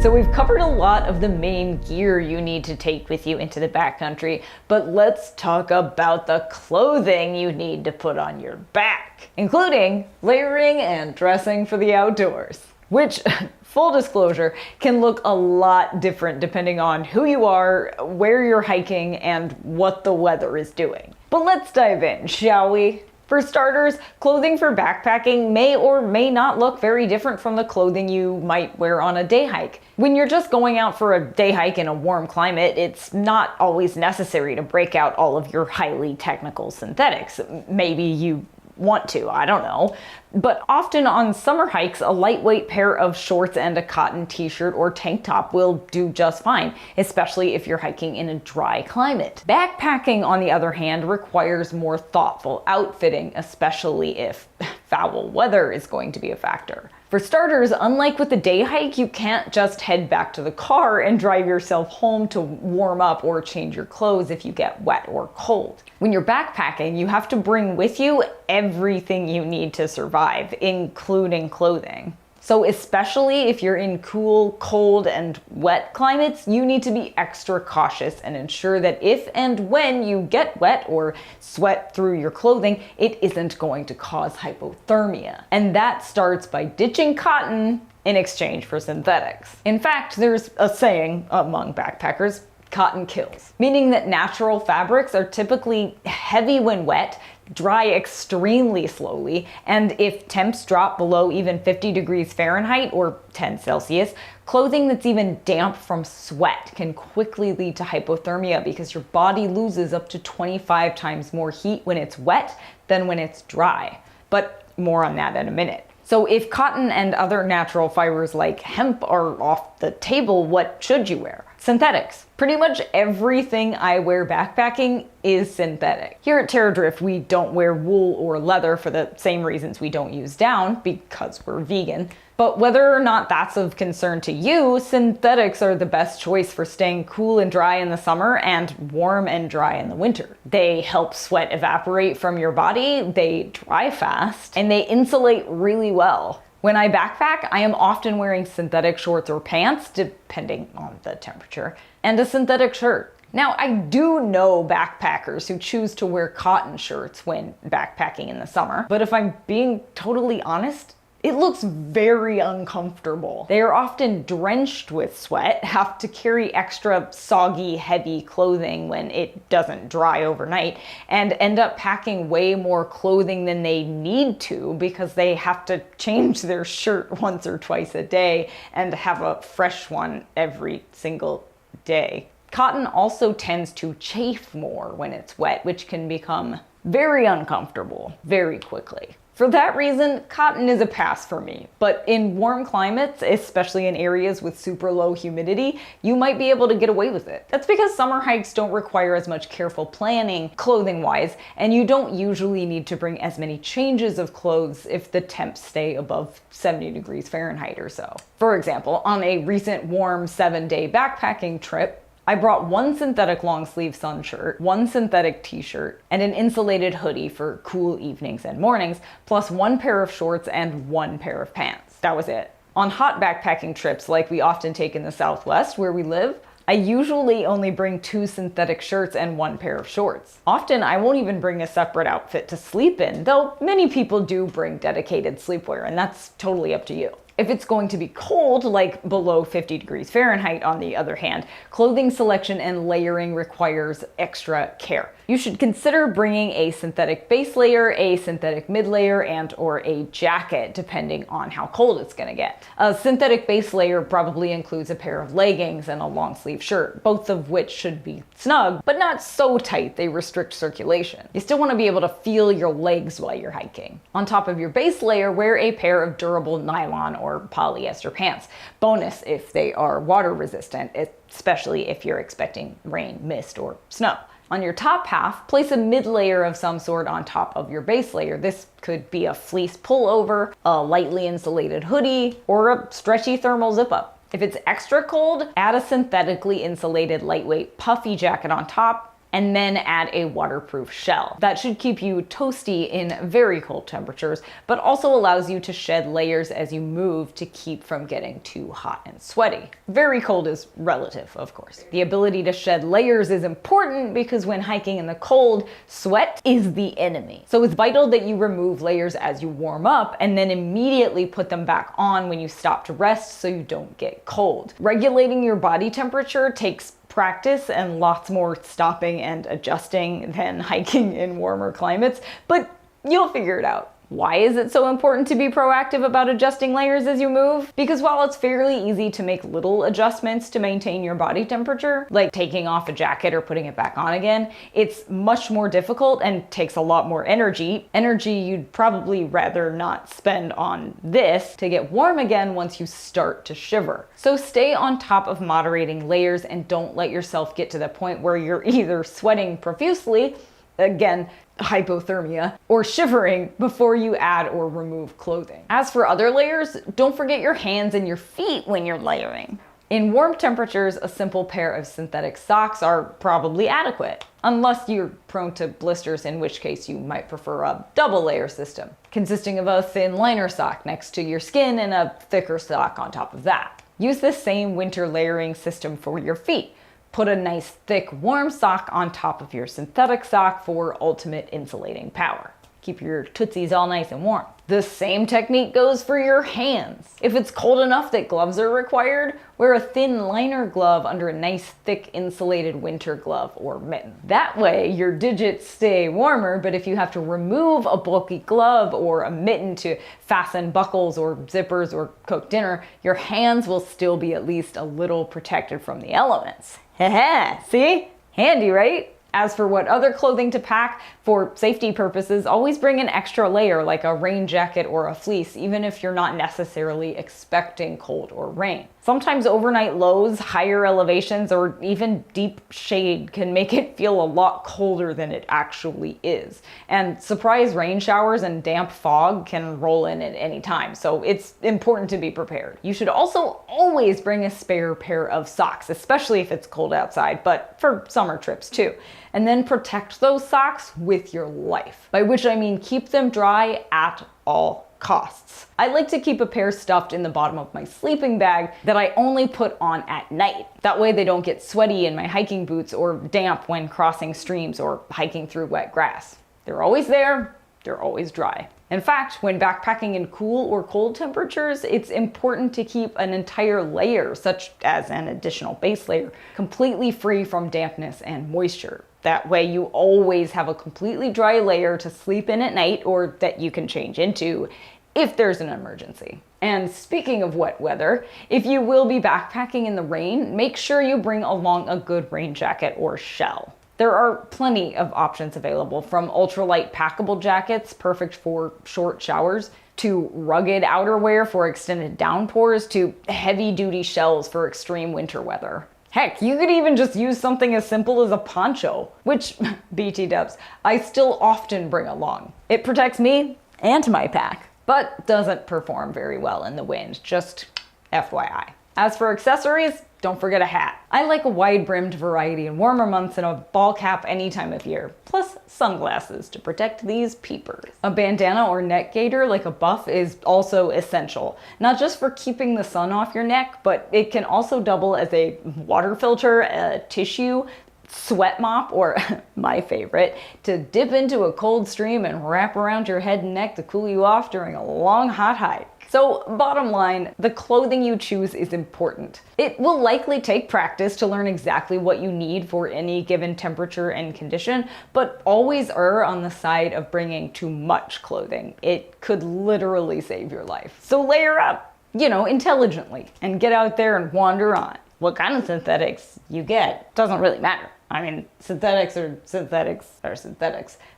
So we've covered a lot of the main gear you need to take with you into the backcountry, but let's talk about the clothing you need to put on your back, including layering and dressing for the outdoors, which, full disclosure, can look a lot different depending on who you are, where you're hiking, and what the weather is doing. But let's dive in, shall we? For starters, clothing for backpacking may or may not look very different from the clothing you might wear on a day hike. When you're just going out for a day hike in a warm climate, it's not always necessary to break out all of your highly technical synthetics. Maybe you want to, I don't know. But often on summer hikes, a lightweight pair of shorts and a cotton t-shirt or tank top will do just fine, especially if you're hiking in a dry climate. Backpacking, on the other hand, requires more thoughtful outfitting, especially if foul weather is going to be a factor. For starters, unlike with a day hike, you can't just head back to the car and drive yourself home to warm up or change your clothes if you get wet or cold. When you're backpacking, you have to bring with you everything you need to survive, including clothing. So especially if you're in cool, cold, and wet climates, you need to be extra cautious and ensure that if and when you get wet or sweat through your clothing, it isn't going to cause hypothermia. And that starts by ditching cotton in exchange for synthetics. In fact, there's a saying among backpackers, cotton kills, meaning that natural fabrics are typically heavy when wet, dry extremely slowly, and if temps drop below even 50 degrees Fahrenheit or 10 Celsius, clothing that's even damp from sweat can quickly lead to hypothermia because your body loses up to 25 times more heat when it's wet than when it's dry. But more on that in a minute. So if cotton and other natural fibers like hemp are off the table, what should you wear? Synthetics. Pretty much everything I wear backpacking is synthetic. Here at Terradrift, we don't wear wool or leather for the same reasons we don't use down, because we're vegan. But whether or not that's of concern to you, synthetics are the best choice for staying cool and dry in the summer and warm and dry in the winter. They help sweat evaporate from your body, they dry fast, and they insulate really well. When I backpack, I am often wearing synthetic shorts or pants, depending on the temperature, and a synthetic shirt. Now, I do know backpackers who choose to wear cotton shirts when backpacking in the summer, but if I'm being totally honest, it looks very uncomfortable. They are often drenched with sweat, have to carry extra soggy, heavy clothing when it doesn't dry overnight, and end up packing way more clothing than they need to because they have to change their shirt once or twice a day and have a fresh one every single day. Cotton also tends to chafe more when it's wet, which can become very uncomfortable very quickly. For that reason, cotton is a pass for me, but in warm climates, especially in areas with super low humidity, you might be able to get away with it. That's because summer hikes don't require as much careful planning clothing-wise, and you don't usually need to bring as many changes of clothes if the temps stay above 70 degrees Fahrenheit or so. For example, on a recent warm 7-day backpacking trip, I brought one synthetic long sleeve sun shirt, one synthetic t-shirt, and an insulated hoodie for cool evenings and mornings, plus one pair of shorts and one pair of pants. That was it. On hot backpacking trips like we often take in the Southwest where we live, I usually only bring 2 synthetic shirts and 1 pair of shorts. Often I won't even bring a separate outfit to sleep in, though many people do bring dedicated sleepwear, and that's totally up to you. If it's going to be cold, like below 50 degrees Fahrenheit on the other hand, clothing selection and layering requires extra care. You should consider bringing a synthetic base layer, a synthetic mid layer, and or a jacket, depending on how cold it's gonna get. A synthetic base layer probably includes a pair of leggings and a long sleeve shirt, both of which should be snug, but not so tight they restrict circulation. You still wanna be able to feel your legs while you're hiking. On top of your base layer, wear a pair of durable nylon or polyester pants. Bonus if they are water resistant, especially if you're expecting rain, mist, or snow. On your top half, place a mid layer of some sort on top of your base layer. This could be a fleece pullover, a lightly insulated hoodie, or a stretchy thermal zip-up. If it's extra cold, add a synthetically insulated lightweight puffy jacket on top, and then add a waterproof shell. That should keep you toasty in very cold temperatures, but also allows you to shed layers as you move to keep from getting too hot and sweaty. Very cold is relative, of course. The ability to shed layers is important because when hiking in the cold, sweat is the enemy. So it's vital that you remove layers as you warm up and then immediately put them back on when you stop to rest so you don't get cold. Regulating your body temperature takes practice and lots more stopping and adjusting than hiking in warmer climates, but you'll figure it out. Why is it so important to be proactive about adjusting layers as you move? Because while it's fairly easy to make little adjustments to maintain your body temperature, like taking off a jacket or putting it back on again, it's much more difficult and takes a lot more energy you'd probably rather not spend on this to get warm again once you start to shiver. So stay on top of moderating layers and don't let yourself get to the point where you're either sweating profusely, again, hypothermia, or shivering before you add or remove clothing. As for other layers, don't forget your hands and your feet when you're layering. In warm temperatures, a simple pair of synthetic socks are probably adequate, unless you're prone to blisters, in which case you might prefer a double layer system, consisting of a thin liner sock next to your skin and a thicker sock on top of that. Use the same winter layering system for your feet. Put a nice thick warm sock on top of your synthetic sock for ultimate insulating power. Keep your tootsies all nice and warm. The same technique goes for your hands. If it's cold enough that gloves are required, wear a thin liner glove under a nice thick insulated winter glove or mitten. That way your digits stay warmer, but if you have to remove a bulky glove or a mitten to fasten buckles or zippers or cook dinner, your hands will still be at least a little protected from the elements. Haha, see? Handy, right? As for what other clothing to pack, for safety purposes, always bring an extra layer like a rain jacket or a fleece, even if you're not necessarily expecting cold or rain. Sometimes overnight lows, higher elevations, or even deep shade can make it feel a lot colder than it actually is. And surprise rain showers and damp fog can roll in at any time, so it's important to be prepared. You should also always bring a spare pair of socks, especially if it's cold outside, but for summer trips too. And then protect those socks with your life, by which I mean keep them dry at all costs. I like to keep a pair stuffed in the bottom of my sleeping bag that I only put on at night. That way they don't get sweaty in my hiking boots or damp when crossing streams or hiking through wet grass. They're always there, they're always dry. In fact, when backpacking in cool or cold temperatures, it's important to keep an entire layer, such as an additional base layer, completely free from dampness and moisture. That way you always have a completely dry layer to sleep in at night or that you can change into if there's an emergency. And speaking of wet weather, if you will be backpacking in the rain, make sure you bring along a good rain jacket or shell. There are plenty of options available, from ultralight packable jackets, perfect for short showers, to rugged outerwear for extended downpours, to heavy-duty shells for extreme winter weather. Heck, you could even just use something as simple as a poncho, which, BT dubs, I still often bring along. It protects me and my pack, but doesn't perform very well in the wind, just FYI. As for accessories, don't forget a hat. I like a wide-brimmed variety in warmer months and a ball cap any time of year, plus sunglasses to protect these peepers. A bandana or neck gaiter like a buff is also essential, not just for keeping the sun off your neck, but it can also double as a water filter, a tissue, sweat mop, or my favorite, to dip into a cold stream and wrap around your head and neck to cool you off during a long hot hike. So bottom line, the clothing you choose is important. It will likely take practice to learn exactly what you need for any given temperature and condition, but always err on the side of bringing too much clothing. It could literally save your life. So layer up, intelligently, and get out there and wander on. What kind of synthetics you get doesn't really matter. I mean, synthetics are synthetics.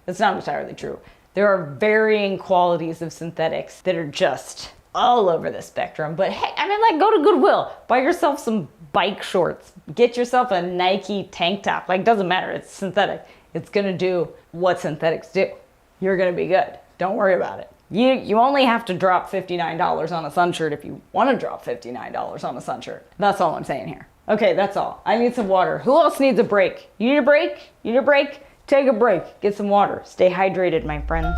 That's not entirely true. There are varying qualities of synthetics that are just all over the spectrum. But hey, go to Goodwill, buy yourself some bike shorts, get yourself a Nike tank top. Doesn't matter, it's synthetic. It's gonna do what synthetics do. You're gonna be good. Don't worry about it. You only have to drop $59 on a sun shirt if you want to drop $59 on a sun shirt. That's all I'm saying here. Okay, that's all. I need some water. Who else needs a break? You need a break? You need a break? Take a break. Get some water. Stay hydrated, my friends.